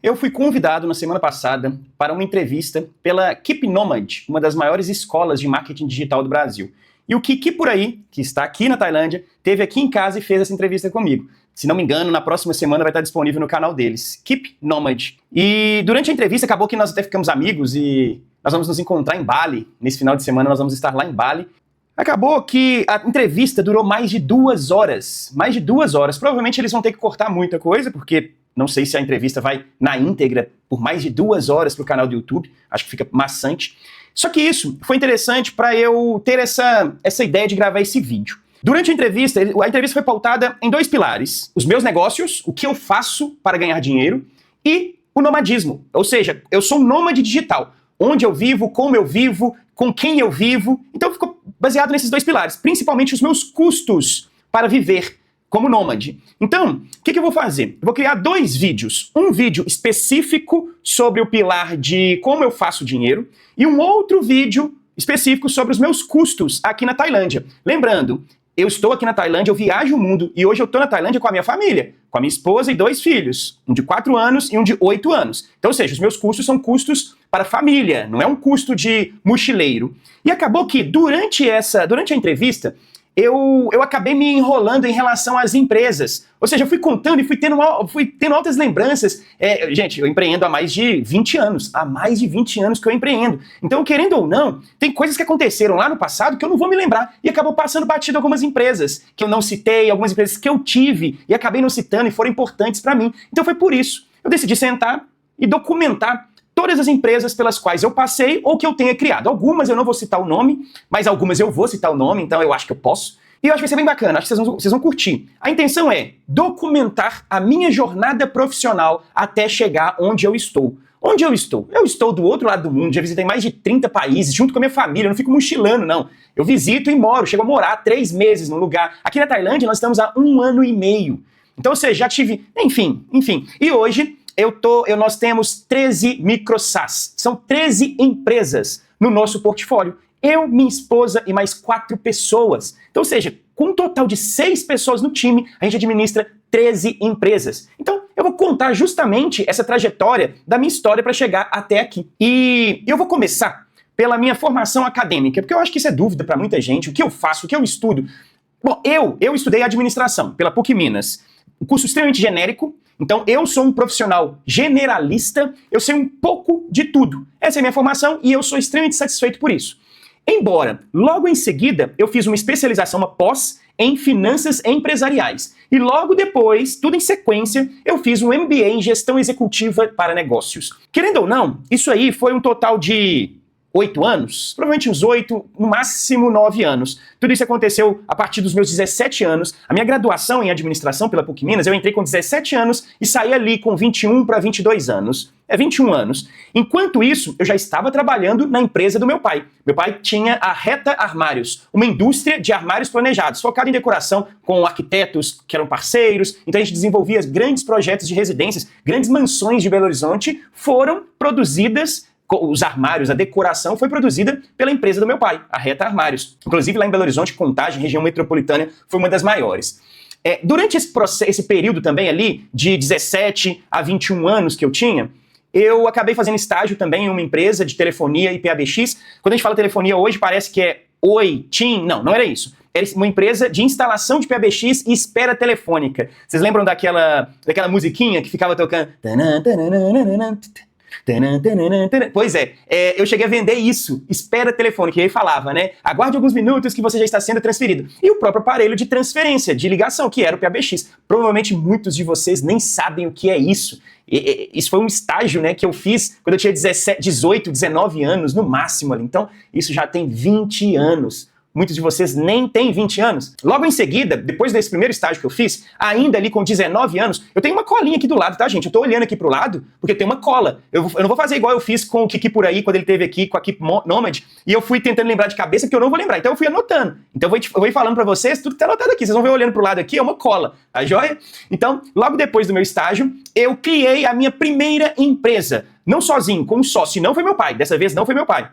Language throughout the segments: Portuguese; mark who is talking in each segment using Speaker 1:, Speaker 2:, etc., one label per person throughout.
Speaker 1: Eu fui convidado na semana passada para uma entrevista pela Keep Nomad, uma das maiores escolas de marketing digital do Brasil. E o Kiki por aí, que está aqui na Tailândia, esteve aqui em casa e fez essa entrevista comigo. Se não me engano, na próxima semana vai estar disponível no canal deles, Keep Nomad. E durante a entrevista acabou que nós até ficamos amigos e nós vamos nos encontrar em Bali. Nesse final de semana nós vamos estar lá em Bali. Acabou que a entrevista durou mais de 2 horas. Mais de 2 horas. Provavelmente eles vão ter que cortar muita coisa, porque não sei se a entrevista vai na íntegra por mais de 2 horas para o canal do YouTube. Acho que fica maçante. Só que isso foi interessante para eu ter essa ideia de gravar esse vídeo. Durante a entrevista foi pautada em 2 pilares. Os meus negócios, o que eu faço para ganhar dinheiro, e o nomadismo. Ou seja, eu sou um nômade digital. Onde eu vivo, como eu vivo, com quem eu vivo. Então ficou baseado nesses 2 pilares. Principalmente os meus custos para viver como nômade. Então, o que eu vou fazer? Eu vou criar 2 vídeos. Um vídeo específico sobre o pilar de como eu faço dinheiro e um outro vídeo específico sobre os meus custos aqui na Tailândia. Lembrando, eu estou aqui na Tailândia, eu viajo o mundo e hoje eu estou na Tailândia com a minha família, com a minha esposa e 2 filhos, um de 4 anos e um de 8 anos. Então, ou seja, os meus custos são custos para família, não é um custo de mochileiro. E acabou que durante a entrevista, eu acabei me enrolando em relação às empresas. Ou seja, eu fui contando e fui tendo altas lembranças. Gente, eu empreendo há mais de 20 anos. Há mais de 20 anos que eu empreendo. Então, querendo ou não, tem coisas que aconteceram lá no passado que eu não vou me lembrar. E acabou passando batido algumas empresas que eu não citei, algumas empresas que eu tive e acabei não citando e foram importantes para mim. Então foi por isso. Eu decidi sentar e documentar todas as empresas pelas quais eu passei ou que eu tenha criado. Algumas eu não vou citar o nome, mas algumas eu vou citar o nome, então eu acho que eu posso. E eu acho que vai ser bem bacana, acho que vocês vão curtir. A intenção é documentar a minha jornada profissional até chegar onde eu estou. Onde eu estou? Eu estou do outro lado do mundo, já visitei mais de 30 países, junto com a minha família, eu não fico mochilando, não. Eu visito e moro, chego a morar 3 meses num lugar. Aqui na Tailândia nós estamos há 1 ano e meio. Então, ou seja, já tive... Enfim. E hoje... nós temos 13 micro-SaaS. São 13 empresas no nosso portfólio. Eu, minha esposa e mais 4 pessoas. Então, ou seja, com um total de 6 pessoas no time, a gente administra 13 empresas. Então, eu vou contar justamente essa trajetória da minha história para chegar até aqui. E eu vou começar pela minha formação acadêmica, porque eu acho que isso é dúvida para muita gente. O que eu faço, o que eu estudo? Bom, eu estudei administração pela PUC Minas. Um curso extremamente genérico. Então, eu sou um profissional generalista, eu sei um pouco de tudo. Essa é a minha formação e eu sou extremamente satisfeito por isso. Embora, logo em seguida, eu fiz uma especialização, uma pós, em finanças empresariais. E logo depois, tudo em sequência, eu fiz um MBA em gestão executiva para negócios. Querendo ou não, isso aí foi um total de 8 anos, provavelmente uns 8, no máximo 9 anos. Tudo isso aconteceu a partir dos meus 17 anos. A minha graduação em administração pela PUC Minas, eu entrei com 17 anos e saí ali com 21 para 22 anos. 21 anos. Enquanto isso, eu já estava trabalhando na empresa do meu pai. Meu pai tinha a Reta Armários, uma indústria de armários planejados, focada em decoração, com arquitetos que eram parceiros. Então a gente desenvolvia grandes projetos de residências, grandes mansões de Belo Horizonte foram produzidas. Os armários, a decoração foi produzida pela empresa do meu pai, a Reta Armários. Inclusive lá em Belo Horizonte, Contagem, região metropolitana, foi uma das maiores. Durante esse período também ali, de 17 a 21 anos que eu tinha, eu acabei fazendo estágio também em uma empresa de telefonia e PABX. Quando a gente fala telefonia hoje, parece que é Oi, TIM. Não era isso. Era uma empresa de instalação de PABX e espera telefônica. Vocês lembram daquela musiquinha que ficava tocando? Pois é, eu cheguei a vender isso, espera telefônica, e aí falava, né, aguarde alguns minutos que você já está sendo transferido. E o próprio aparelho de transferência, de ligação, que era o PABX. Provavelmente muitos de vocês nem sabem o que é isso. Isso foi um estágio, né, que eu fiz quando eu tinha 18, 19 anos, no máximo ali. Então, isso já tem 20 anos. Muitos de vocês nem têm 20 anos. Logo em seguida, depois desse primeiro estágio que eu fiz, ainda ali com 19 anos, eu tenho uma colinha aqui do lado, tá, gente? Eu tô olhando aqui pro lado, porque tem uma cola. Eu não vou fazer igual eu fiz com o Kiki por aí, quando ele esteve aqui com a Keep Nomad, e eu fui tentando lembrar de cabeça, porque eu não vou lembrar. Então eu fui anotando. Então eu vou ir falando pra vocês tudo que tá anotado aqui. Vocês vão ver olhando pro lado aqui, é uma cola, tá joia? Então, logo depois do meu estágio, eu criei a minha primeira empresa. Não sozinho, com um sócio. E não foi meu pai. Dessa vez não foi meu pai.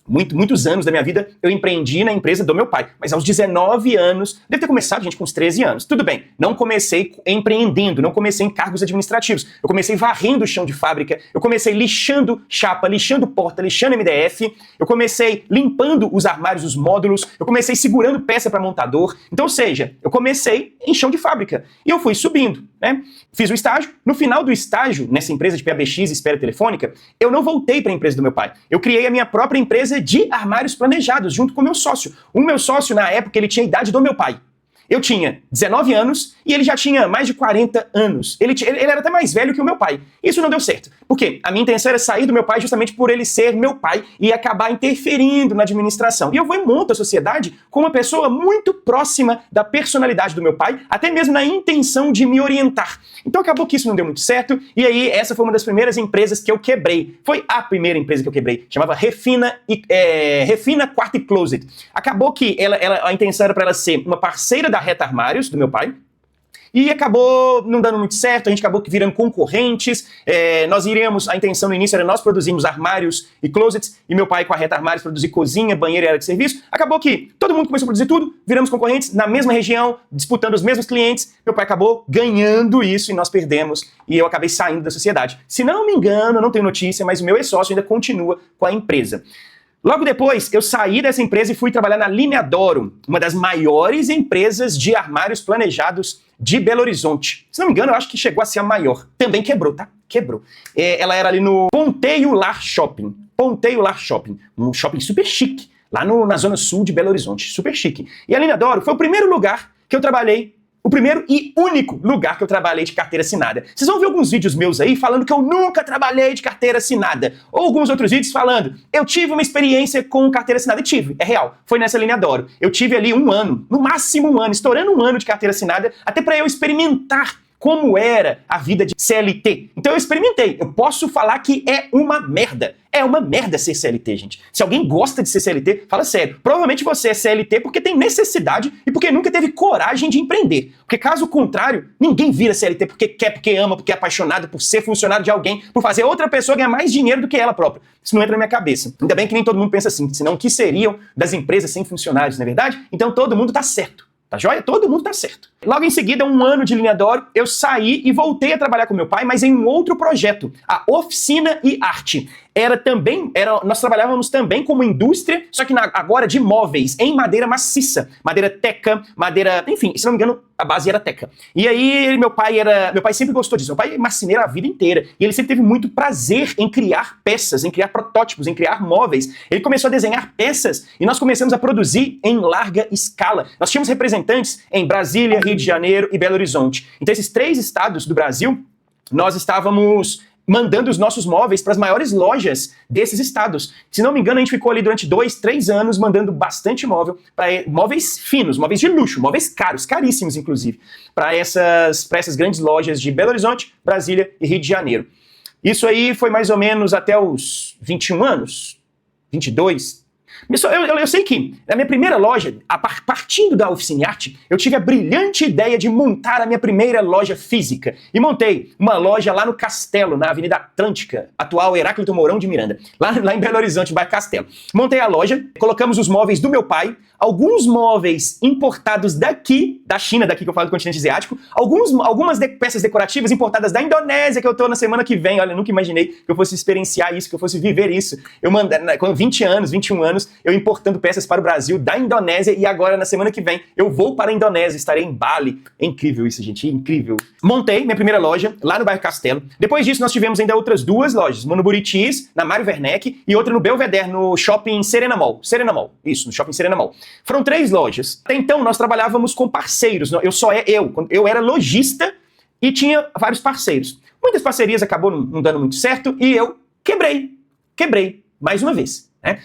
Speaker 1: Muitos anos da minha vida eu empreendi na empresa do meu pai, mas aos 19 anos, deve ter começado, gente, com uns 13 anos. Tudo bem, não comecei empreendendo, não comecei em cargos administrativos, eu comecei varrendo o chão de fábrica, eu comecei lixando chapa, lixando porta, lixando MDF, eu comecei limpando os armários, os módulos, eu comecei segurando peça para montador. Então, ou seja, eu comecei em chão de fábrica e eu fui subindo, né? Fiz o estágio, no final do estágio, nessa empresa de PABX, espera telefônica, eu não voltei para a empresa do meu pai. Eu criei a minha própria empresa de armários planejados, junto com o meu sócio. O meu sócio, na época, ele tinha a idade do meu pai. Eu tinha 19 anos e ele já tinha mais de 40 anos. Ele era até mais velho que o meu pai. Isso não deu certo. Por quê? A minha intenção era sair do meu pai justamente por ele ser meu pai e acabar interferindo na administração. E eu vou e monto a sociedade com uma pessoa muito próxima da personalidade do meu pai, até mesmo na intenção de me orientar. Então acabou que isso não deu muito certo, e aí essa foi uma das primeiras empresas que eu quebrei. Foi a primeira empresa que eu quebrei. Chamava Refina Quarto e Closet. Acabou que a intenção era para ela ser uma parceira da Reta Armários, do meu pai, e acabou não dando muito certo, a gente acabou virando concorrentes, a intenção no início era nós produzirmos armários e closets, e meu pai com a Reta Armários produzir cozinha, banheiro e área de serviço. Acabou que todo mundo começou a produzir tudo, viramos concorrentes na mesma região, disputando os mesmos clientes, meu pai acabou ganhando isso e nós perdemos, e eu acabei saindo da sociedade. Se não me engano, não tenho notícia, mas o meu ex-sócio ainda continua com a empresa. Logo depois, eu saí dessa empresa e fui trabalhar na Lineadoro, uma das maiores empresas de armários planejados de Belo Horizonte. Se não me engano, eu acho que chegou a ser a maior. Também quebrou, tá? Quebrou. Ela era ali no Ponteio Lar Shopping. Ponteio Lar Shopping. Um shopping super chique, lá na zona sul de Belo Horizonte. Super chique. E a Lineadoro foi o primeiro lugar que eu trabalhei, o primeiro e único lugar que eu trabalhei de carteira assinada. Vocês vão ver alguns vídeos meus aí falando que eu nunca trabalhei de carteira assinada. Ou alguns outros vídeos falando, eu tive uma experiência com carteira assinada. E tive, é real. Foi nessa Lineadoro. Eu tive ali um ano, no máximo um ano, estourando um ano de carteira assinada, até para eu experimentar como era a vida de CLT. Então eu experimentei. Eu posso falar que é uma merda. É uma merda ser CLT, gente. Se alguém gosta de ser CLT, fala sério. Provavelmente você é CLT porque tem necessidade e porque nunca teve coragem de empreender. Porque caso contrário, ninguém vira CLT porque quer, porque ama, porque é apaixonado por ser funcionário de alguém, por fazer outra pessoa ganhar mais dinheiro do que ela própria. Isso não entra na minha cabeça. Ainda bem que nem todo mundo pensa assim, senão o que seriam das empresas sem funcionários, não é verdade? Então todo mundo tá certo. Tá joia? Todo mundo tá certo. Logo em seguida, um ano de Lineadoro, eu saí e voltei a trabalhar com meu pai, mas em um outro projeto, a Oficina e Arte. Nós trabalhávamos também como indústria, só que agora de móveis, em madeira maciça. Madeira teca, madeira... Enfim, se não me engano, a base era teca. E aí, meu pai sempre gostou disso. Meu pai é marceneiro a vida inteira. E ele sempre teve muito prazer em criar peças, em criar protótipos, em criar móveis. Ele começou a desenhar peças e nós começamos a produzir em larga escala. Nós tínhamos representantes em Brasília, Rio de Janeiro e Belo Horizonte. Então, esses 3 estados do Brasil, nós estávamos mandando os nossos móveis para as maiores lojas desses estados. Se não me engano, a gente ficou ali durante 2, 3 anos mandando bastante móvel, móveis finos, móveis de luxo, móveis caros, caríssimos inclusive, para essas grandes lojas de Belo Horizonte, Brasília e Rio de Janeiro. Isso aí foi mais ou menos até os 21 anos, 22. Eu sei que na minha primeira loja, partindo da Oficina e Arte, eu tive a brilhante ideia de montar a minha primeira loja física. E montei uma loja lá no Castelo, na Avenida Atlântica, atual Heráclito Mourão de Miranda, lá em Belo Horizonte, no bairro Castelo. Montei a loja, colocamos os móveis do meu pai, alguns móveis importados daqui, da China, daqui que eu falo do continente asiático, algumas peças decorativas importadas da Indonésia, que eu tô na semana que vem. Olha, eu nunca imaginei que eu fosse experienciar isso, que eu fosse viver isso. Eu mandei, com 20 anos, 21 anos, eu importando peças para o Brasil da Indonésia, e agora, na semana que vem, eu vou para a Indonésia, estarei em Bali. É incrível isso, gente, incrível. Montei minha primeira loja lá no bairro Castelo. Depois disso, nós tivemos ainda outras 2 lojas, uma no Buritis, na Mário Werneck, e outra no Belvedere, no Shopping Serena Mall. No Shopping Serena Mall. Foram 3 lojas. Até então, nós trabalhávamos com parceiros. Eu era lojista e tinha vários parceiros. Muitas parcerias acabou não dando muito certo e eu quebrei mais uma vez, né?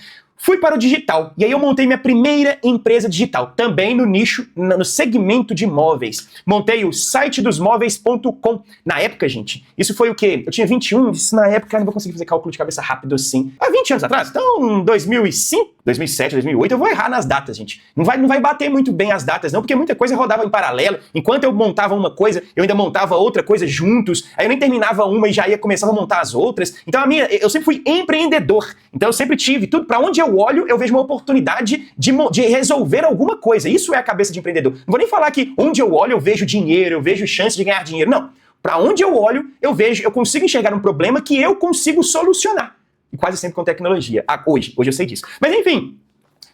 Speaker 1: Fui para o digital, e aí eu montei minha primeira empresa digital, também no nicho, no segmento de móveis. Montei o sitedosmóveis.com. Na época, gente, isso foi o quê? Eu tinha 21, isso na época, eu não vou conseguir fazer cálculo de cabeça rápido assim. Há 20 anos atrás? Então, 2005, 2007, 2008, eu vou errar nas datas, gente. Não vai bater muito bem as datas, não, porque muita coisa rodava em paralelo. Enquanto eu montava uma coisa, eu ainda montava outra coisa juntos, aí eu nem terminava uma e já começava a montar as outras. Então, eu sempre fui empreendedor. Então, eu sempre tive tudo, para onde eu eu olho, eu vejo uma oportunidade de resolver alguma coisa. Isso é a cabeça de empreendedor. Não vou nem falar que onde eu olho eu vejo dinheiro, eu vejo chance de ganhar dinheiro. Não. Para onde eu olho, eu consigo enxergar um problema que eu consigo solucionar. E quase sempre com tecnologia. Hoje eu sei disso. Mas enfim,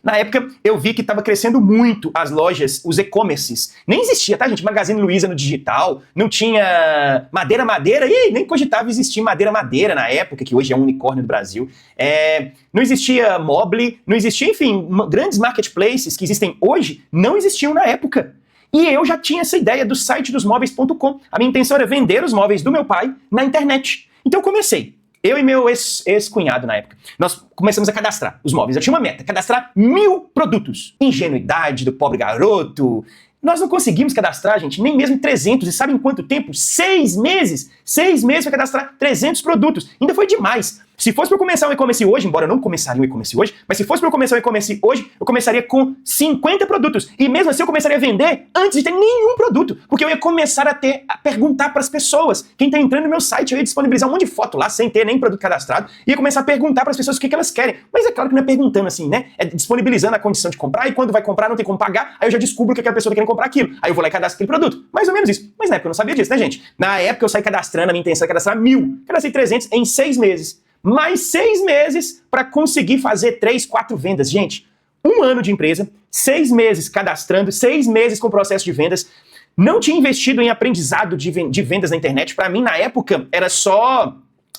Speaker 1: na época eu vi que estava crescendo muito as lojas, os e-commerces. Nem existia, tá, gente? Magazine Luiza no digital, não tinha Madeira, e nem cogitava existir Madeira na época, que hoje é um unicórnio do Brasil. Não existia Mobile, não existia, enfim, grandes marketplaces que existem hoje, não existiam na época. E eu já tinha essa ideia do site dos móveis.com. A minha intenção era vender os móveis do meu pai na internet. Então eu comecei. Eu e meu ex-cunhado na época, nós começamos a cadastrar os móveis. Eu tinha uma meta, cadastrar 1000 produtos. Ingenuidade do pobre garoto. Nós não conseguimos cadastrar, gente, nem mesmo 300. E sabe em quanto tempo? 6 meses. 6 meses para cadastrar 300 produtos. Ainda foi demais. Se fosse para eu começar um e-commerce hoje, embora eu não começaria um e-commerce hoje, mas se fosse para eu começar um e-commerce hoje, eu começaria com 50 produtos. E mesmo assim eu começaria a vender antes de ter nenhum produto. Porque eu ia começar a perguntar para as pessoas. Quem está entrando no meu site, eu ia disponibilizar um monte de foto lá, sem ter nem produto cadastrado. E ia começar a perguntar para as pessoas o que elas querem. Mas é claro que não é perguntando assim, né? É disponibilizando a condição de comprar, e quando vai comprar não tem como pagar, aí eu já descubro que aquela pessoa está querendo comprar aquilo. Aí eu vou lá e cadastro aquele produto. Mais ou menos isso. Mas na época eu não sabia disso, né, gente? Na época eu saí cadastrando, a minha intenção é cadastrar 1000. Cadastrei 300 em 6 meses. Mais 6 meses para conseguir fazer 3, 4 vendas. Gente, 1 ano de empresa, 6 meses cadastrando, 6 meses com processo de vendas. Não tinha investido em aprendizado de vendas na internet. Para mim, na época, era só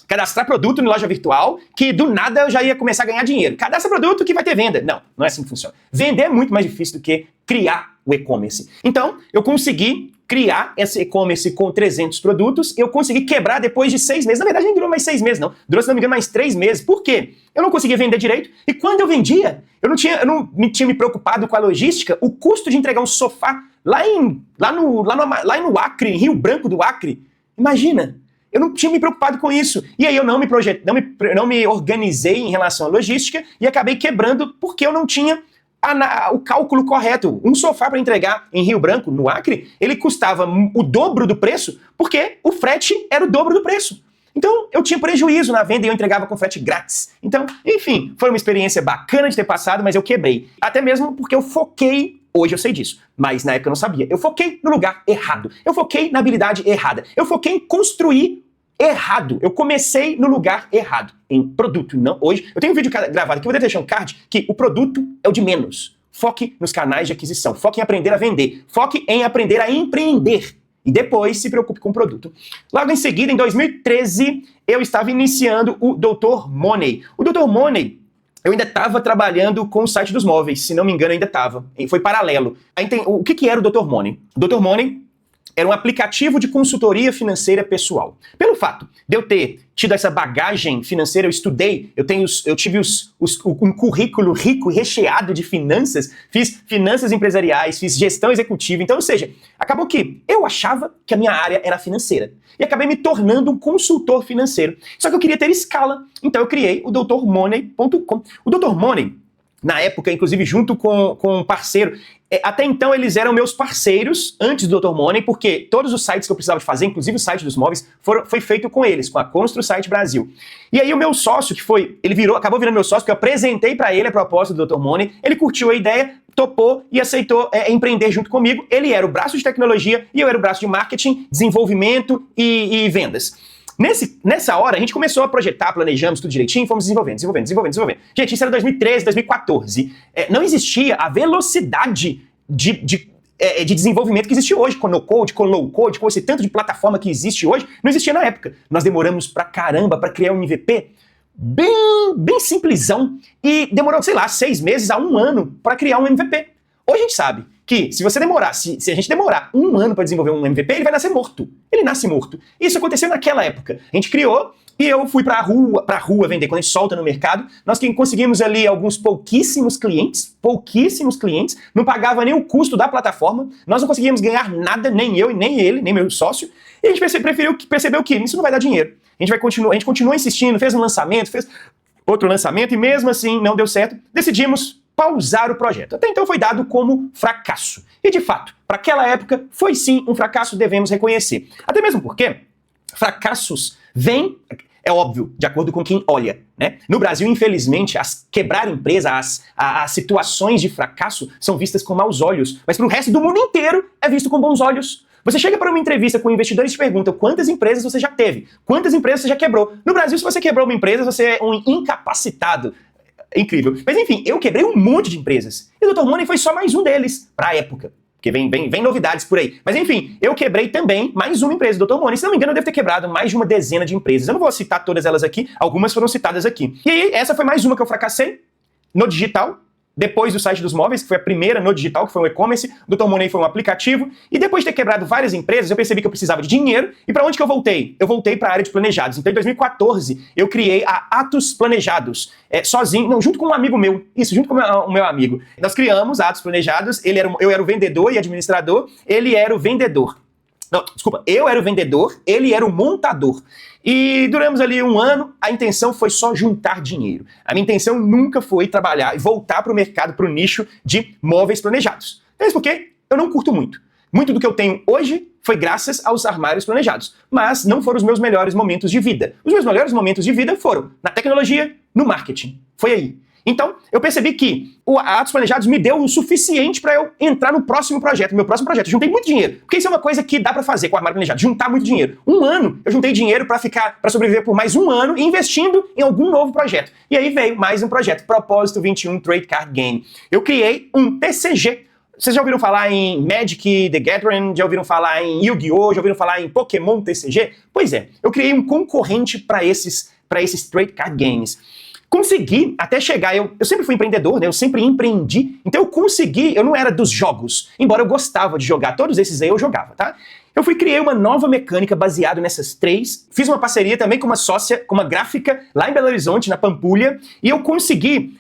Speaker 1: cadastrar produto em loja virtual, que do nada eu já ia começar a ganhar dinheiro. Cadastra produto que vai ter venda. Não, não é assim que funciona. Vender é muito mais difícil do que criar o e-commerce. Então, eu consegui criar esse e-commerce com 300 produtos, eu consegui quebrar depois de 6 meses. Na verdade, nem durou mais 6 meses, não. Durou, se não me engano, mais 3 meses. Por quê? Eu não conseguia vender direito, e quando eu vendia, eu não tinha me preocupado com a logística, o custo de entregar um sofá lá no Acre, em Rio Branco do Acre. Imagina! Eu não tinha me preocupado com isso. E aí eu não me organizei em relação à logística e acabei quebrando porque eu não tinha o cálculo correto. Um sofá para entregar em Rio Branco, no Acre, ele custava o dobro do preço porque o frete era o dobro do preço. Então eu tinha prejuízo na venda e eu entregava com frete grátis. Então, enfim, foi uma experiência bacana de ter passado, mas eu quebrei. Até mesmo porque eu foquei. Hoje eu sei disso, mas na época eu não sabia. Eu foquei no lugar errado. Eu foquei na habilidade errada. Eu foquei em construir errado. Eu comecei no lugar errado, em produto. Não, hoje, eu tenho um vídeo gravado aqui, eu vou deixar um card, que o produto é o de menos. Foque nos canais de aquisição. Foque em aprender a vender. Foque em aprender a empreender. E depois se preocupe com o produto. Logo em seguida, em 2013, eu estava iniciando o Dr. Money. O Dr. Money, eu ainda estava trabalhando com o site dos móveis, se não me engano, ainda estava. Foi paralelo. O que era o Dr. Money? O Dr. Money era um aplicativo de consultoria financeira pessoal. Pelo fato de eu ter tido essa bagagem financeira, eu estudei, eu tive um currículo rico e recheado de finanças, fiz finanças empresariais, fiz gestão executiva, então, ou seja, acabou que eu achava que a minha área era financeira. E acabei me tornando um consultor financeiro. Só que eu queria ter escala, então eu criei o drmoney.com. O Dr. Money, na época, inclusive junto com um parceiro, até então eles eram meus parceiros antes do Dr. Money, porque todos os sites que eu precisava de fazer, inclusive o site dos móveis, foi feito com eles, com a Constru Site Brasil. E aí o meu sócio, acabou virando meu sócio, porque eu apresentei para ele a proposta do Dr. Money, ele curtiu a ideia, topou e aceitou empreender junto comigo. Ele era o braço de tecnologia e eu era o braço de marketing, desenvolvimento e vendas. Nessa hora, a gente começou a projetar, planejamos tudo direitinho, fomos desenvolvendo. Gente, isso era 2013, 2014. Não existia a velocidade de desenvolvimento que existe hoje, com no-code, com low-code, com esse tanto de plataforma que existe hoje, não existia na época. Nós demoramos pra caramba pra criar um MVP bem simplesão e demorou, sei lá, 6 meses a 1 ano pra criar um MVP. Hoje a gente sabe que se a gente demorar 1 ano para desenvolver um MVP, ele vai nascer morto. Ele nasce morto. Isso aconteceu naquela época. A gente criou e eu fui pra rua vender. Quando a gente solta no mercado, nós conseguimos ali alguns pouquíssimos clientes, não pagava nem o custo da plataforma, nós não conseguíamos ganhar nada, nem eu, nem ele, nem meu sócio, e a gente percebeu que isso não vai dar dinheiro. A gente continuou insistindo, fez um lançamento, fez outro lançamento, e mesmo assim não deu certo, decidimos pausar o projeto. Até então foi dado como fracasso. E de fato, para aquela época, foi sim um fracasso, devemos reconhecer. Até mesmo porque fracassos vêm... É óbvio, de acordo com quem olha, né? No Brasil, infelizmente, quebrar empresa, as situações de fracasso são vistas com maus olhos, mas para o resto do mundo inteiro é visto com bons olhos. Você chega para uma entrevista com investidores e te pergunta quantas empresas você já teve, quantas empresas você já quebrou. No Brasil, se você quebrou uma empresa, você é um incapacitado. É incrível. Mas enfim, eu quebrei um monte de empresas. E o Dr. Money foi só mais um deles, para a época. Porque vem novidades por aí. Mas enfim, eu quebrei também mais uma empresa, Dr. Money. Se não me engano, eu devo ter quebrado mais de uma dezena de empresas. Eu não vou citar todas elas aqui, algumas foram citadas aqui. E aí, essa foi mais uma que eu fracassei no digital. Depois do site dos móveis, que foi a primeira no digital, que foi um e-commerce, o Dr. Money foi um aplicativo, e depois de ter quebrado várias empresas, eu percebi que eu precisava de dinheiro, e para onde que eu voltei? Eu voltei para a área de planejados. Então, em 2014, eu criei a Atos Planejados, sozinho, não, junto com um amigo meu, junto com o meu amigo. Nós criamos a Atos Planejados, eu era o vendedor e administrador, ele era o vendedor. Não, desculpa, eu era o vendedor, ele era o montador. E duramos ali um ano, a intenção foi só juntar dinheiro. A minha intenção nunca foi trabalhar e voltar para o mercado, para o nicho de móveis planejados. Mesmo porque eu não curto muito. Muito do que eu tenho hoje foi graças aos armários planejados, mas não foram os meus melhores momentos de vida. Os meus melhores momentos de vida foram na tecnologia, no marketing. Foi aí. Então, eu percebi que o Atos Planejados me deu o suficiente para eu entrar no próximo projeto, meu próximo projeto. Eu juntei muito dinheiro, porque isso é uma coisa que dá para fazer com o armário planejado, juntar muito dinheiro. Um ano, eu juntei dinheiro para sobreviver por mais um ano, investindo em algum novo projeto. E aí veio mais um projeto, Propósito 21 Trade Card Game. Eu criei um TCG. Vocês já ouviram falar em Magic the Gathering? Já ouviram falar em Yu-Gi-Oh? Já ouviram falar em Pokémon TCG? Pois é, eu criei um concorrente para esses Trade Card Games. Consegui até chegar, eu sempre fui empreendedor, né? Eu sempre empreendi, então eu não era dos jogos, embora eu gostava de jogar, todos esses aí eu jogava, tá? Criei uma nova mecânica baseada nessas três, fiz uma parceria também com uma sócia, com uma gráfica lá em Belo Horizonte, na Pampulha, e eu consegui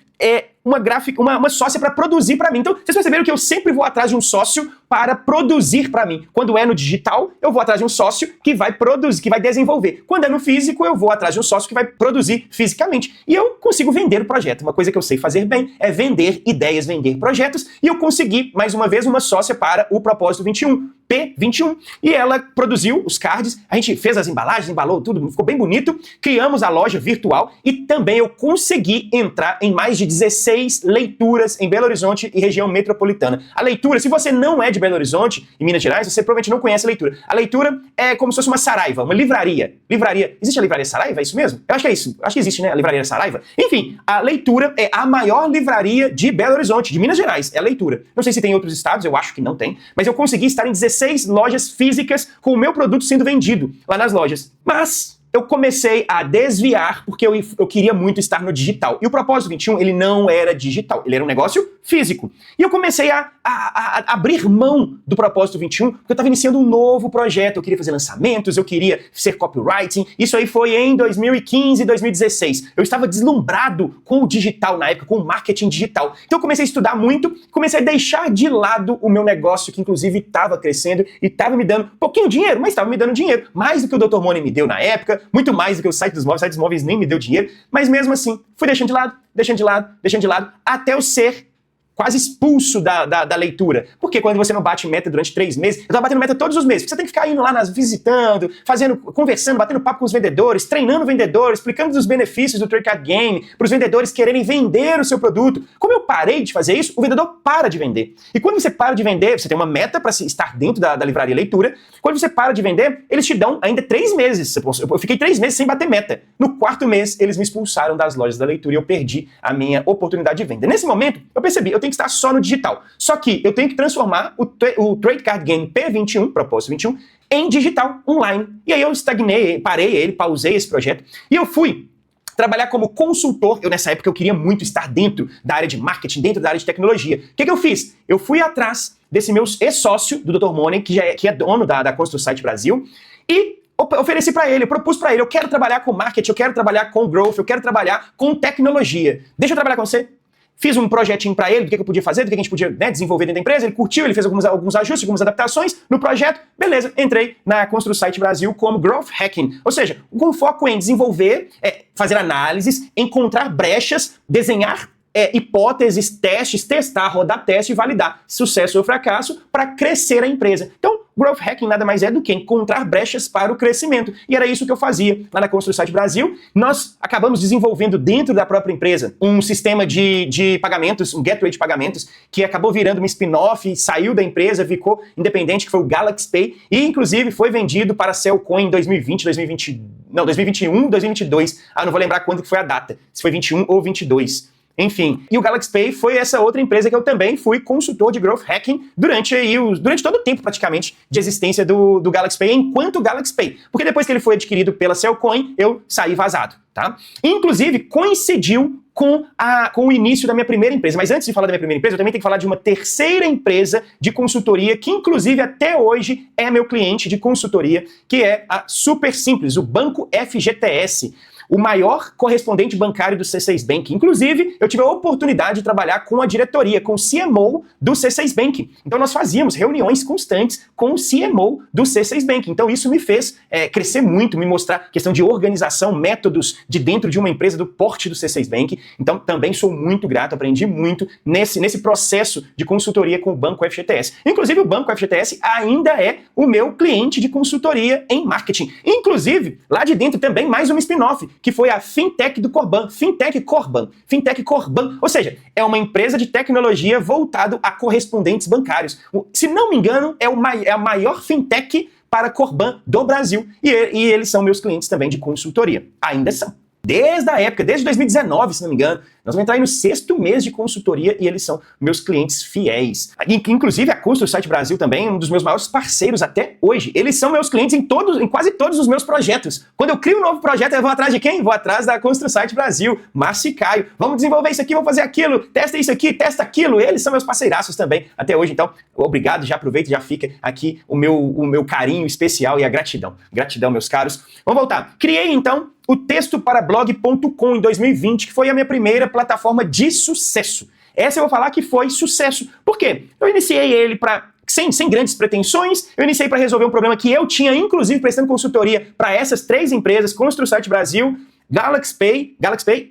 Speaker 1: uma sócia para produzir para mim. Então, vocês perceberam que eu sempre vou atrás de um sócio para produzir para mim. Quando é no digital, eu vou atrás de um sócio que vai produzir, que vai desenvolver. Quando é no físico, eu vou atrás de um sócio que vai produzir fisicamente. E eu consigo vender o projeto. Uma coisa que eu sei fazer bem é vender ideias, vender projetos. E eu consegui, mais uma vez, uma sócia para o Propósito 21, P21. E ela produziu os cards, a gente fez as embalagens, embalou tudo, ficou bem bonito. Criamos a loja virtual e também eu consegui entrar em mais de 16 leituras em Belo Horizonte e região metropolitana. A leitura, se você não é de Belo Horizonte, em Minas Gerais, você provavelmente não conhece a leitura. A leitura é como se fosse uma Saraiva, uma livraria. Existe a livraria Saraiva? É isso mesmo? Eu acho que é isso. Acho que existe, né? A livraria Saraiva. Enfim, a leitura é a maior livraria de Belo Horizonte, de Minas Gerais. É a leitura. Não sei se tem em outros estados, eu acho que não tem, mas eu consegui estar em 16 lojas físicas com o meu produto sendo vendido lá nas lojas. Mas eu comecei a desviar porque eu queria muito estar no digital. E o Propósito 21, ele não era digital, ele era um negócio físico. E eu comecei a abrir mão do Propósito 21 porque eu estava iniciando um novo projeto, eu queria fazer lançamentos, eu queria ser copywriting. Isso aí foi em 2015, 2016. Eu estava deslumbrado com o digital na época, com o marketing digital. Então eu comecei a estudar muito, comecei a deixar de lado o meu negócio, que inclusive estava crescendo e estava me dando pouquinho dinheiro, mas estava me dando dinheiro. Mais do que o Dr. Money me deu na época, muito mais do que o site dos móveis nem me deu dinheiro, mas mesmo assim, fui deixando de lado, até eu ser quase expulso da leitura. Porque quando você não bate meta durante 3 meses, eu tava batendo meta todos os meses, porque você tem que ficar indo lá visitando, conversando, batendo papo com os vendedores, treinando vendedores, explicando os benefícios do Trade Card Game, para os vendedores quererem vender o seu produto. Como eu parei de fazer isso, o vendedor para de vender. E quando você para de vender, você tem uma meta para estar dentro da livraria leitura, quando você para de vender, eles te dão ainda 3 meses. Eu fiquei 3 meses sem bater meta. No 4º mês, eles me expulsaram das lojas da leitura e eu perdi a minha oportunidade de venda. Nesse momento, eu percebi, eu tenho que estar só no digital. Só que eu tenho que transformar o Trade Card Game P21, Propósito 21, em digital, online. E aí eu pausei esse projeto e eu fui trabalhar como consultor. Nessa época, eu queria muito estar dentro da área de marketing, dentro da área de tecnologia. O que eu fiz? Eu fui atrás desse meu ex-sócio, do Dr. Money, que é dono da Constru Site Brasil, e ofereci para ele, eu propus para ele, eu quero trabalhar com marketing, eu quero trabalhar com growth, eu quero trabalhar com tecnologia. Deixa eu trabalhar com você? Fiz um projetinho para ele, do que eu podia fazer, do que a gente podia desenvolver dentro da empresa, ele curtiu, ele fez alguns ajustes, algumas adaptações no projeto, beleza, entrei na Constru Site Brasil como Growth Hacking, ou seja, com foco em desenvolver, fazer análises, encontrar brechas, desenhar hipóteses, testes, testar, rodar teste e validar sucesso ou fracasso para crescer a empresa. Então, Growth Hacking nada mais é do que encontrar brechas para o crescimento. E era isso que eu fazia lá na ConstruSite Brasil. Nós acabamos desenvolvendo dentro da própria empresa um sistema de pagamentos, um gateway de pagamentos, que acabou virando um spin-off, saiu da empresa, ficou independente, que foi o Galaxy Pay, e inclusive foi vendido para a Cellcoin em 2021, 2022. Não vou lembrar quando que foi a data, se foi 21 ou 22. Enfim, e o Galaxy Pay foi essa outra empresa que eu também fui consultor de Growth Hacking durante todo o tempo, praticamente, de existência do Galaxy Pay, enquanto Galaxy Pay. Porque depois que ele foi adquirido pela Cellcoin, eu saí vazado, tá? Inclusive, coincidiu com o início da minha primeira empresa. Mas antes de falar da minha primeira empresa, eu também tenho que falar de uma terceira empresa de consultoria, que inclusive até hoje é meu cliente de consultoria, que é a Super Simples, o Banco FGTS. O maior correspondente bancário do C6 Bank. Inclusive, eu tive a oportunidade de trabalhar com a diretoria, com o CMO do C6 Bank. Então, nós fazíamos reuniões constantes com o CMO do C6 Bank. Então, isso me fez crescer muito, me mostrar questão de organização, métodos de dentro de uma empresa do porte do C6 Bank. Então, também sou muito grato, aprendi muito nesse processo de consultoria com o Banco FGTS. Inclusive, o Banco FGTS ainda é o meu cliente de consultoria em marketing. Inclusive, lá de dentro também mais uma spin-off, que foi a Fintech do Corban, Fintech Corban, ou seja, é uma empresa de tecnologia voltado a correspondentes bancários. Se não me engano, é a maior Fintech para Corban do Brasil, e eles são meus clientes também de consultoria, ainda são. Desde a época, desde 2019, se não me engano, nós vamos entrar aí no 6º mês de consultoria e eles são meus clientes fiéis. Inclusive a ConstruSite Brasil também é um dos meus maiores parceiros até hoje. Eles são meus clientes em quase todos os meus projetos. Quando eu crio um novo projeto, eu vou atrás de quem? Vou atrás da ConstruSite Brasil, Márcio e Caio. Vamos desenvolver isso aqui, vamos fazer aquilo, testa isso aqui, testa aquilo. Eles são meus parceiraços também até hoje. Então, obrigado, já aproveita, já fica aqui o meu carinho especial e a gratidão. Gratidão, meus caros. Vamos voltar. Criei, então, o textoParablog.com em 2020, que foi a minha primeira plataforma de sucesso. Essa eu vou falar que foi sucesso. Por quê? Eu iniciei ele sem grandes pretensões, eu iniciei para resolver um problema que eu tinha, inclusive, prestando consultoria para essas 3 empresas, ConstruSite Brasil, Galaxy Pay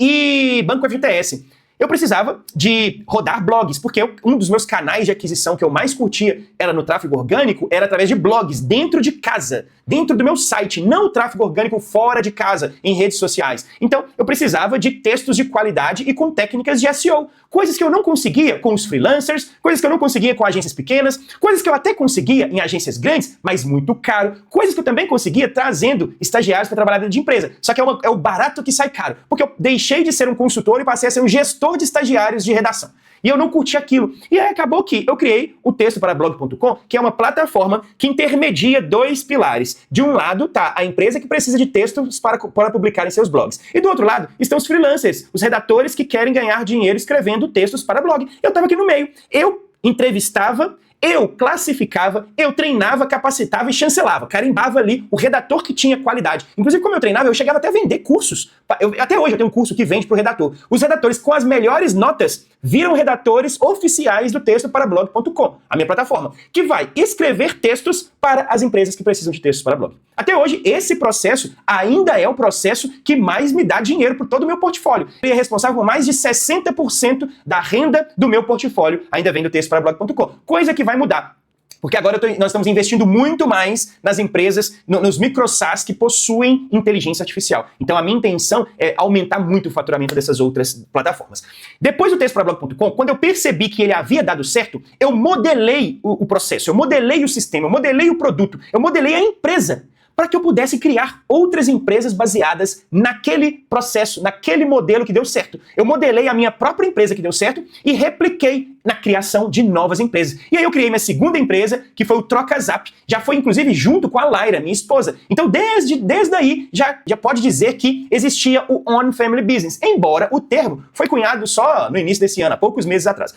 Speaker 1: e Banco FGTS. Eu precisava de rodar blogs, porque um dos meus canais de aquisição que eu mais curtia era no tráfego orgânico, era através de blogs, dentro de casa, dentro do meu site, não o tráfego orgânico fora de casa, em redes sociais. Então, eu precisava de textos de qualidade e com técnicas de SEO, coisas que eu não conseguia com os freelancers, coisas que eu não conseguia com agências pequenas, coisas que eu até conseguia em agências grandes, mas muito caro, coisas que eu também conseguia trazendo estagiários para trabalhar dentro de empresa. Só que é o barato que sai caro, porque eu deixei de ser um consultor e passei a ser um gestor de estagiários de redação. E eu não curti aquilo. E aí acabou que eu criei o textoParablog.com, que é uma plataforma que intermedia 2 pilares. De um lado tá a empresa que precisa de textos para publicar em seus blogs. E do outro lado estão os freelancers, os redatores que querem ganhar dinheiro escrevendo textos para blog. Eu estava aqui no meio. Eu entrevistava, eu classificava, eu treinava, capacitava e chancelava. Carimbava ali o redator que tinha qualidade. Inclusive, como eu treinava, eu chegava até a vender cursos. Até hoje eu tenho um curso que vende para o redator. Os redatores com as melhores notas viram redatores oficiais do textoParablog.com, a minha plataforma, que vai escrever textos para as empresas que precisam de textos para blog. Até hoje, esse processo ainda é o processo que mais me dá dinheiro por todo o meu portfólio. Ele é responsável por mais de 60% da renda do meu portfólio, ainda vem do textoParablog.com. Coisa que vai mudar. Porque agora nós estamos investindo muito mais nas empresas, nos micro-SaaS que possuem inteligência artificial. Então a minha intenção é aumentar muito o faturamento dessas outras plataformas. Depois do textoParablog.com, quando eu percebi que ele havia dado certo, eu modelei o processo, eu modelei o sistema, eu modelei o produto, eu modelei a empresa, para que eu pudesse criar outras empresas baseadas naquele processo, naquele modelo que deu certo. Eu modelei a minha própria empresa que deu certo e repliquei na criação de novas empresas. E aí eu criei minha segunda empresa, que foi o TrocaZap. Já foi, inclusive, junto com a Laira, minha esposa. Então, desde aí, já pode dizer que existia o On Family Business, embora o termo foi cunhado só no início desse ano, há poucos meses atrás.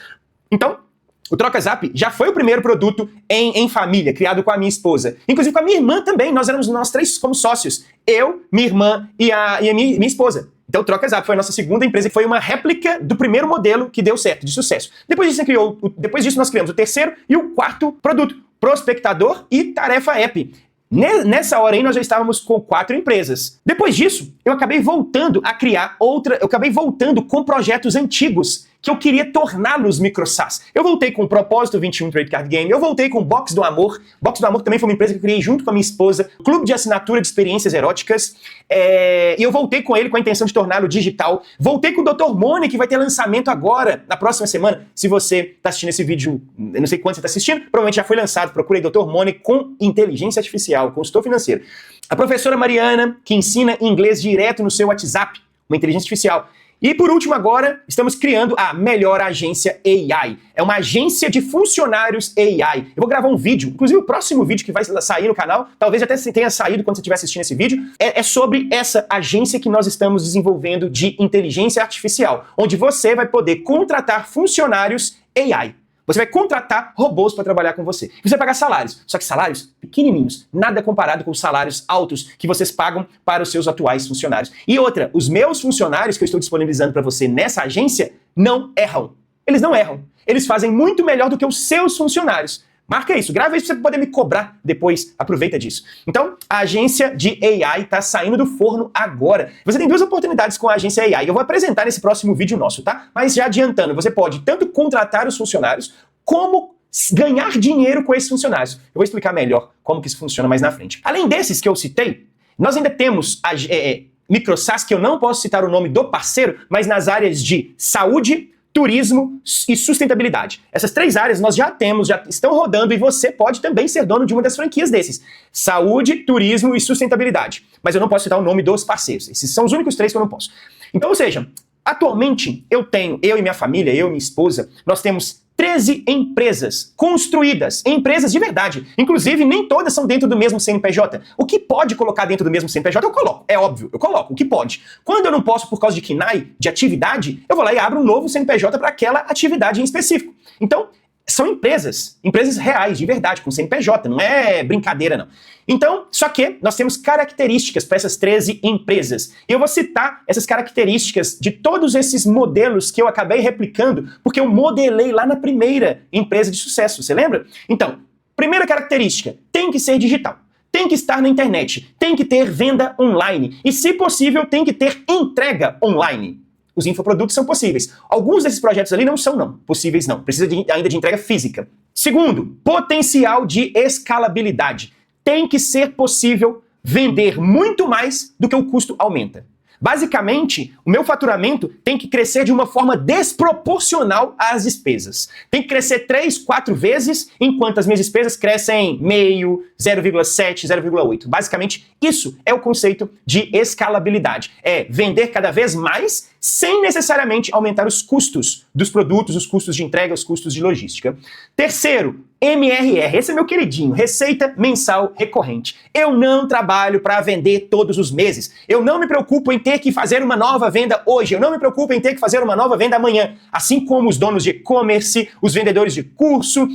Speaker 1: Então, o TrocaZap já foi o primeiro produto em família, criado com a minha esposa. Inclusive com a minha irmã também, nós 3 como sócios. Eu, minha irmã e a minha esposa. Então o TrocaZap foi a nossa segunda empresa, que foi uma réplica do primeiro modelo que deu certo, de sucesso. Depois disso nós criamos o terceiro e o 4º produto, Prospectador e Tarefa App. Nessa hora aí nós já estávamos com 4 empresas. Depois disso, eu acabei voltando a criar outra, eu acabei voltando com projetos antigos que eu queria torná-los micro SaaS. Eu voltei com o Propósito 21 Trade Card Game, eu voltei com o Box do Amor. Box do Amor também foi uma empresa que eu criei junto com a minha esposa, clube de assinatura de experiências eróticas, e eu voltei com ele com a intenção de torná-lo digital. Voltei com o Dr. Money, que vai ter lançamento agora, na próxima semana. Se você está assistindo esse vídeo, eu não sei quando você está assistindo, provavelmente já foi lançado. Procure aí Dr. Money com inteligência artificial, consultor financeiro. A professora Mariana, que ensina inglês direto no seu WhatsApp, uma inteligência artificial. E por último agora, estamos criando a Melhor Agência AI. É uma agência de funcionários AI. Eu vou gravar um vídeo, inclusive o próximo vídeo que vai sair no canal, talvez até tenha saído quando você estiver assistindo esse vídeo, é sobre essa agência que nós estamos desenvolvendo de inteligência artificial, onde você vai poder contratar funcionários AI. Você vai contratar robôs para trabalhar com você. Você vai pagar salários, só que salários pequenininhos, nada comparado com os salários altos que vocês pagam para os seus atuais funcionários. E outra, os meus funcionários que eu estou disponibilizando para você nessa agência não erram. Eles não erram. Eles fazem muito melhor do que os seus funcionários. Marca isso, grava isso para você poder me cobrar depois, aproveita disso. Então, a agência de AI está saindo do forno agora. Você tem duas oportunidades com a agência AI, eu vou apresentar nesse próximo vídeo nosso, tá? Mas já adiantando, você pode tanto contratar os funcionários, como ganhar dinheiro com esses funcionários. Eu vou explicar melhor como que isso funciona mais na frente. Além desses que eu citei, nós ainda temos micro SaaS, que eu não posso citar o nome do parceiro, mas nas áreas de saúde, turismo e sustentabilidade. Essas três áreas nós já temos, já estão rodando e você pode também ser dono de uma das franquias desses. Saúde, turismo e sustentabilidade. Mas eu não posso citar o nome dos parceiros. Esses são os únicos três que eu não posso. Então, ou seja, atualmente eu e minha família, eu e minha esposa, nós temos 13 empresas construídas, empresas de verdade. Inclusive, nem todas são dentro do mesmo CNPJ. O que pode colocar dentro do mesmo CNPJ, eu coloco. É óbvio, eu coloco o que pode. Quando eu não posso por causa de KNAI, de atividade, eu vou lá e abro um novo CNPJ para aquela atividade em específico. Então, são empresas reais, de verdade, com CNPJ, não é brincadeira não. Então, só que nós temos características para essas 13 empresas. E eu vou citar essas características de todos esses modelos que eu acabei replicando, porque eu modelei lá na primeira empresa de sucesso, você lembra? Então, primeira característica, tem que ser digital. Tem que estar na internet, tem que ter venda online e, se possível, tem que ter entrega online. Os infoprodutos são possíveis. Alguns desses projetos ali não são possíveis não. Precisa ainda de entrega física. Segundo, potencial de escalabilidade. Tem que ser possível vender muito mais do que o custo aumenta. Basicamente, o meu faturamento tem que crescer de uma forma desproporcional às despesas. Tem que crescer 3, 4 vezes, enquanto as minhas despesas crescem 0,5, 0,7, 0,8. Basicamente, isso é o conceito de escalabilidade. É vender cada vez mais sem necessariamente aumentar os custos dos produtos, os custos de entrega, os custos de logística. Terceiro, MRR, esse é meu queridinho, receita mensal recorrente. Eu não trabalho para vender todos os meses. Eu não me preocupo em ter que fazer uma nova venda hoje. Eu não me preocupo em ter que fazer uma nova venda amanhã. Assim como os donos de e-commerce, os vendedores de curso,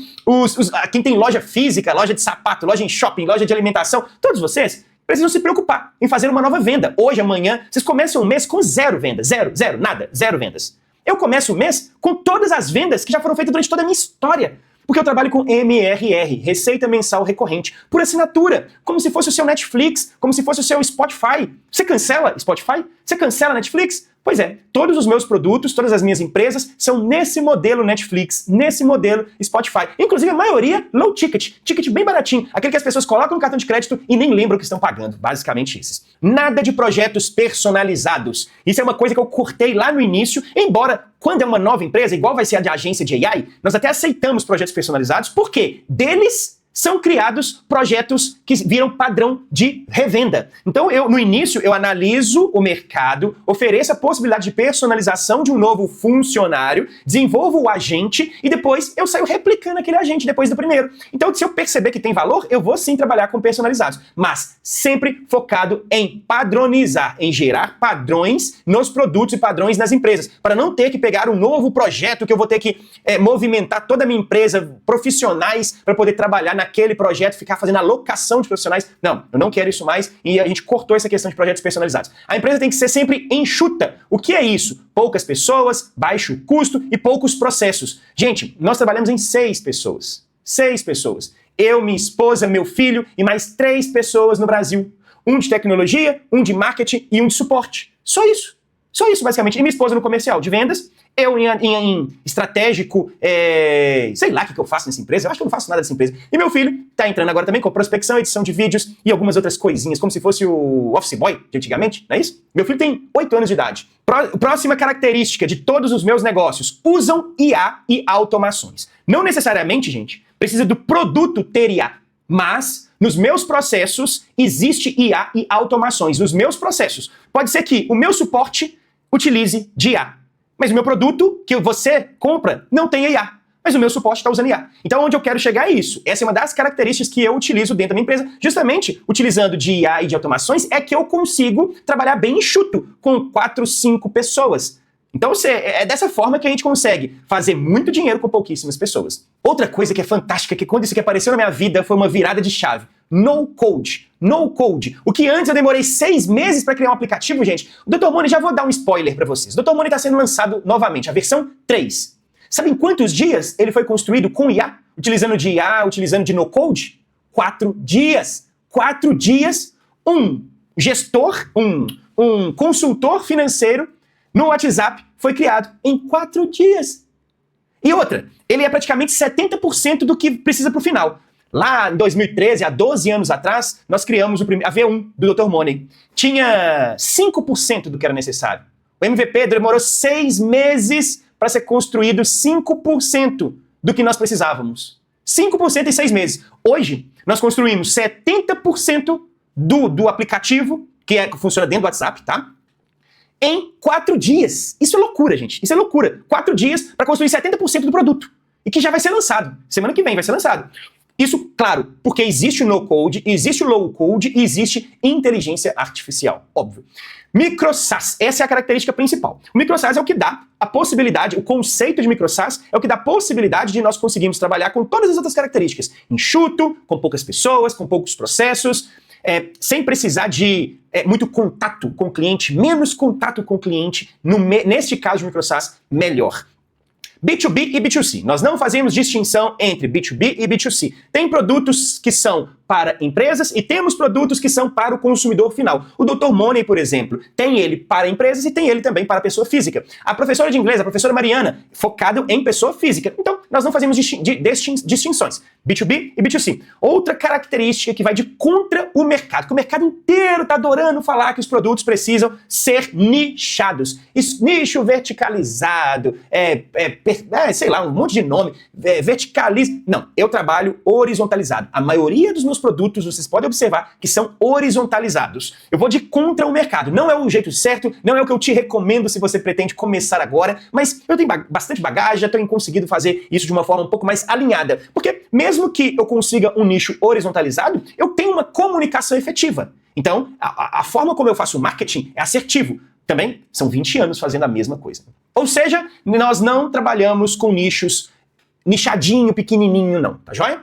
Speaker 1: quem tem loja física, loja de sapato, loja em shopping, loja de alimentação, todos vocês precisam se preocupar em fazer uma nova venda. Hoje, amanhã, vocês começam um mês com 0 vendas. Zero vendas. Eu começo o mês com todas as vendas que já foram feitas durante toda a minha história. Porque eu trabalho com MRR, Receita Mensal Recorrente, por assinatura, como se fosse o seu Netflix, como se fosse o seu Spotify. Você cancela Spotify? Você cancela Netflix? Pois é, todos os meus produtos, todas as minhas empresas são nesse modelo Netflix, nesse modelo Spotify. Inclusive a maioria low ticket, ticket bem baratinho, aquele que as pessoas colocam no cartão de crédito e nem lembram que estão pagando, basicamente esses. Nada de projetos personalizados. Isso é uma coisa que eu cortei lá no início, embora quando é uma nova empresa, igual vai ser a de agência de AI, nós até aceitamos projetos personalizados, porque deles são criados projetos que viram padrão de revenda. Então, no início, eu analiso o mercado, ofereço a possibilidade de personalização de um novo funcionário, desenvolvo o agente e depois eu saio replicando aquele agente depois do primeiro. Então, se eu perceber que tem valor, eu vou sim trabalhar com personalizados, mas sempre focado em padronizar, em gerar padrões nos produtos e padrões nas empresas, para não ter que pegar um novo projeto que eu vou ter que movimentar toda a minha empresa, profissionais, para poder trabalhar naquele projeto, ficar fazendo alocação de profissionais. Não, eu não quero isso mais e a gente cortou essa questão de projetos personalizados. A empresa tem que ser sempre enxuta. O que é isso? Poucas pessoas, baixo custo e poucos processos. Gente, nós trabalhamos em 6 pessoas. 6 pessoas. Eu, minha esposa, meu filho e mais 3 pessoas no Brasil. Um de tecnologia, um de marketing e um de suporte. Só isso. Só isso, basicamente. E minha esposa no comercial de vendas, eu em estratégico, sei lá o que eu faço nessa empresa, eu acho que eu não faço nada nessa empresa. E meu filho tá entrando agora também com prospecção, edição de vídeos e algumas outras coisinhas, como se fosse o Office Boy de antigamente, não é isso? Meu filho tem 8 anos de idade. Próxima característica de todos os meus negócios, usam IA e automações. Não necessariamente, gente, precisa do produto ter IA, mas nos meus processos existe IA e automações. Nos meus processos. Pode ser que o meu suporte utilize de IA, mas o meu produto que você compra não tem IA, mas o meu suporte está usando IA. Então onde eu quero chegar é isso. Essa é uma das características que eu utilizo dentro da minha empresa. Justamente utilizando de IA e de automações é que eu consigo trabalhar bem enxuto com 4, 5 pessoas. Então é dessa forma que a gente consegue fazer muito dinheiro com pouquíssimas pessoas. Outra coisa que é fantástica, que quando isso aqui apareceu na minha vida foi uma virada de chave. No code. No code. O que antes eu demorei 6 meses para criar um aplicativo, gente. O Dr. Money, já vou dar um spoiler para vocês. O Dr. Money está sendo lançado novamente, a versão 3. Sabe em quantos dias ele foi construído com IA? Utilizando de IA, utilizando de no code? 4 dias. 4 dias, um gestor, um consultor financeiro no WhatsApp foi criado em 4 dias. E outra, ele é praticamente 70% do que precisa para o final. Lá em 2013, há 12 anos atrás, nós criamos a V1 do Dr. Money. Tinha 5% do que era necessário. O MVP demorou 6 meses para ser construído 5% do que nós precisávamos. 5% em 6 meses. Hoje, nós construímos 70% do aplicativo, que funciona dentro do WhatsApp, tá? Em 4 dias. Isso é loucura, gente. Isso é loucura. 4 dias para construir 70% do produto. E que já vai ser lançado. Semana que vem vai ser lançado. Isso, claro, porque existe o no-code, existe o low-code e existe inteligência artificial, óbvio. Micro-SaaS, essa é a característica principal. O micro-SaaS é o que dá a possibilidade, o conceito de micro-SaaS é o que dá a possibilidade de nós conseguirmos trabalhar com todas as outras características. Enxuto, com poucas pessoas, com poucos processos, sem precisar de muito contato com o cliente, menos contato com o cliente, neste caso de micro-SaaS, melhor. B2B e B2C. Nós não fazemos distinção entre B2B e B2C. Tem produtos que são para empresas e temos produtos que são para o consumidor final. O Dr. Money, por exemplo, tem ele para empresas e tem ele também para pessoa física. A professora de inglês, a professora Mariana, focado em pessoa física. Então, nós não fazemos distinções. B2B e B2C. Outra característica que vai de contra o mercado, que o mercado inteiro está adorando falar que os produtos precisam ser nichados. Isso, nicho verticalizado, sei lá, um monte de nome, verticaliza. Não, eu trabalho horizontalizado. A maioria dos meus produtos, vocês podem observar que são horizontalizados. Eu vou de contra o mercado. Não é o jeito certo, não é o que eu te recomendo se você pretende começar agora, mas eu tenho bastante bagagem, já tenho conseguido fazer isso de uma forma um pouco mais alinhada. Porque mesmo que eu consiga um nicho horizontalizado, eu tenho uma comunicação efetiva. Então, a forma como eu faço marketing é assertivo. Também são 20 anos fazendo a mesma coisa. Ou seja, nós não trabalhamos com nichos nichadinho, pequenininho, não. Tá joia?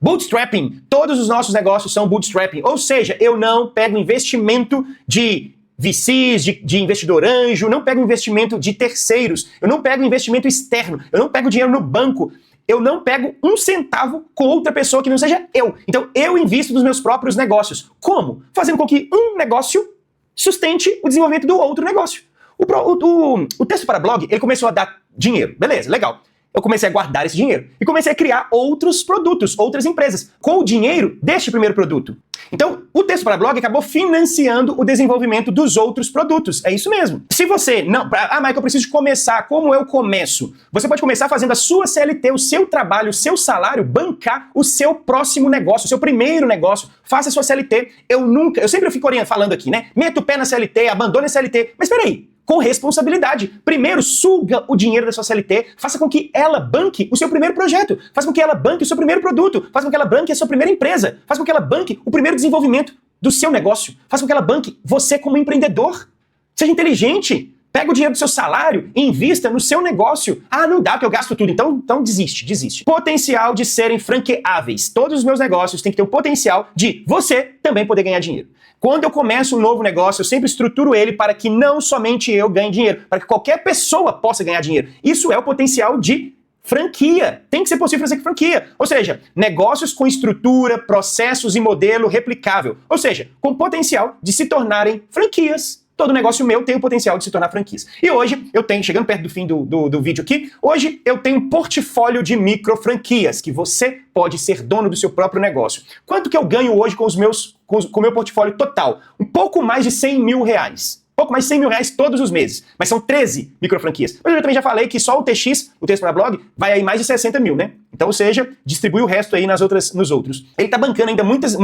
Speaker 1: Bootstrapping. Todos os nossos negócios são bootstrapping. Ou seja, eu não pego investimento de VCs, de investidor anjo, não pego investimento de terceiros, eu não pego investimento externo, eu não pego dinheiro no banco, eu não pego um centavo com outra pessoa que não seja eu. Então, eu invisto nos meus próprios negócios. Como? Fazendo com que um negócio sustente o desenvolvimento do outro negócio. O texto para blog, ele começou a dar dinheiro. Beleza, legal. Eu comecei a guardar esse dinheiro e comecei a criar outros produtos, outras empresas, com o dinheiro deste primeiro produto. Então, o texto para blog acabou financiando o desenvolvimento dos outros produtos. É isso mesmo. Se você não... Michael, eu preciso começar. Como eu começo? Você pode começar fazendo a sua CLT, o seu trabalho, o seu salário, bancar o seu próximo negócio, o seu primeiro negócio. Faça a sua CLT. Eu sempre fico falando aqui, né? Meta o pé na CLT, abandone a CLT. Mas peraí. Com responsabilidade. Primeiro, suga o dinheiro da sua CLT, faça com que ela banque o seu primeiro projeto, faça com que ela banque o seu primeiro produto, faça com que ela banque a sua primeira empresa, faça com que ela banque o primeiro desenvolvimento do seu negócio, faça com que ela banque você como empreendedor. Seja inteligente. Pega o dinheiro do seu salário e invista no seu negócio. Ah, não dá porque eu gasto tudo. Então desiste. Potencial de serem franqueáveis. Todos os meus negócios têm que ter o potencial de você também poder ganhar dinheiro. Quando eu começo um novo negócio, eu sempre estruturo ele para que não somente eu ganhe dinheiro, para que qualquer pessoa possa ganhar dinheiro. Isso é o potencial de franquia. Tem que ser possível fazer franquia. Ou seja, negócios com estrutura, processos e modelo replicável. Ou seja, com potencial de se tornarem franquias. todo negócio meu tem o potencial de se tornar franquias. E hoje eu tenho, chegando perto do fim do vídeo aqui, hoje eu tenho um portfólio de micro franquias, que você pode ser dono do seu próprio negócio. Quanto que eu ganho hoje com o meu portfólio total? Um pouco mais de 100 mil reais. Pouco mais de 100 mil reais todos os meses. Mas são 13 micro franquias. Mas eu também já falei que só o TX, o texto para blog, vai aí mais de 60 mil, né? Então, ou seja, distribui o resto aí nos outros. Ele tá bancando ainda muitas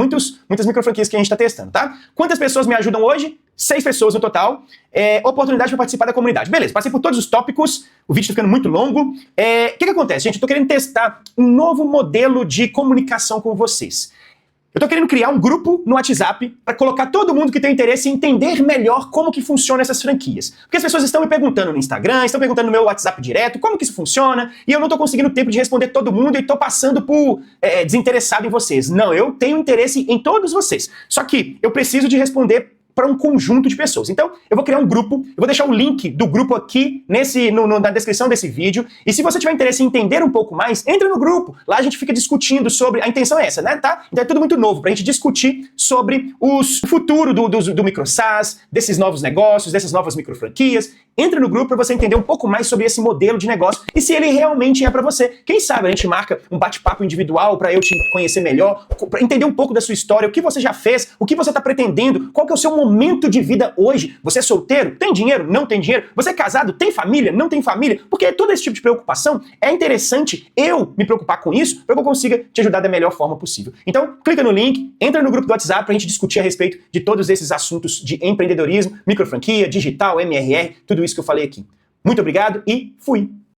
Speaker 1: micro franquias que a gente tá testando, tá? Quantas pessoas me ajudam hoje? 6 pessoas no total. Oportunidade para participar da comunidade. Beleza, passei por todos os tópicos. O vídeo tá ficando muito longo. O que acontece, gente? Eu tô querendo testar um novo modelo de comunicação com vocês. Eu tô querendo criar um grupo no WhatsApp para colocar todo mundo que tem interesse em entender melhor como que funciona essas franquias. Porque as pessoas estão me perguntando no Instagram, estão perguntando no meu WhatsApp direto, como que isso funciona, e eu não tô conseguindo tempo de responder todo mundo e tô passando por desinteressado em vocês. Não, eu tenho interesse em todos vocês. Só que eu preciso de responder para um conjunto de pessoas. Então, eu vou criar um grupo, eu vou deixar o link do grupo aqui na descrição desse vídeo, e se você tiver interesse em entender um pouco mais, entra no grupo. Lá a gente fica discutindo sobre, a intenção é essa, né, tá? Então é tudo muito novo, pra gente discutir sobre o futuro do micro-SaaS, desses novos negócios, dessas novas micro-franquias. Entra no grupo para você entender um pouco mais sobre esse modelo de negócio e se ele realmente é para você. Quem sabe a gente marca um bate-papo individual para eu te conhecer melhor, para entender um pouco da sua história, o que você já fez, o que você está pretendendo, qual que é o seu momento de vida hoje. Você é solteiro? Tem dinheiro? Não tem dinheiro? Você é casado? Tem família? Não tem família? Porque todo esse tipo de preocupação é interessante eu me preocupar com isso para que eu consiga te ajudar da melhor forma possível. Então, clica no link, entra no grupo do WhatsApp para a gente discutir a respeito de todos esses assuntos de empreendedorismo, microfranquia, digital, MRR, tudo isso que eu falei aqui. Muito obrigado e fui!